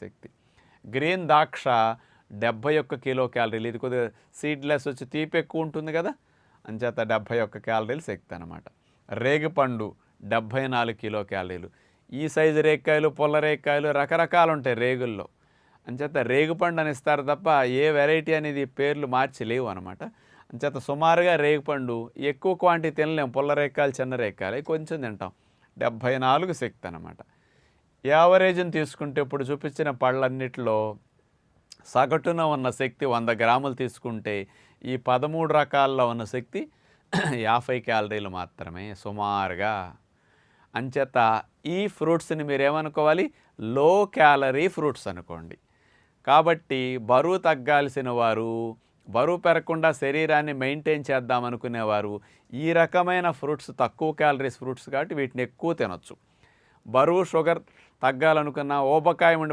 శక్తి. Green ద్రాక్ష 71 kilo క్యాలరీలు. ఇది కొద్దిగా సీడ్లెస్ వచ్చి తీపి ఎక్కువ ఉంటుంది కదా, అంచేత 71 క్యాలరీలు శక్తి అనమాట. రేగిపండు 74 కిలో క్యాలరీలు. ఈ సైజు రేగికాయలు, పుల్ల రేగికాయలు రకరకాలు ఉంటాయి రేగుల్లో, అంచేత రేగిపండు అని ఇస్తారు తప్ప ఏ వెరైటీ అనేది పేర్లు మార్చి లేవు అనమాట. అంచేత సుమారుగా రేగిపండు ఎక్కువ క్వాంటిటీ తినలేము, పుల్ల రేగికాయలు చిన్న రేగికాయలు కొంచెం తింటాం. 74 శక్తి అనమాట. యావరేజ్ని తీసుకుంటే ఇప్పుడు చూపించిన పళ్ళన్నిటిలో సగటున ఉన్న శక్తి 100 గ్రాములు తీసుకుంటే ఈ 13 రకాల్లో ఉన్న శక్తి 50 క్యాలరీలు మాత్రమే సుమారుగా. అంచేత ఈ ఫ్రూట్స్ని మీరేమనుకోవాలి, లో క్యాలరీ ఫ్రూట్స్ అనుకోండి. కాబట్టి బరువు తగ్గాల్సిన వారు, బరువు పెరగకుండా శరీరాన్ని మెయింటైన్ చేద్దామనుకునేవారు ఈ రకమైన ఫ్రూట్స్, తక్కువ క్యాలరీస్ ఫ్రూట్స్ కాబట్టి వీటిని ఎక్కువ తినొచ్చు. బరువు షుగర్ తగ్గాలనుకున్న ఊబకాయం ఉండి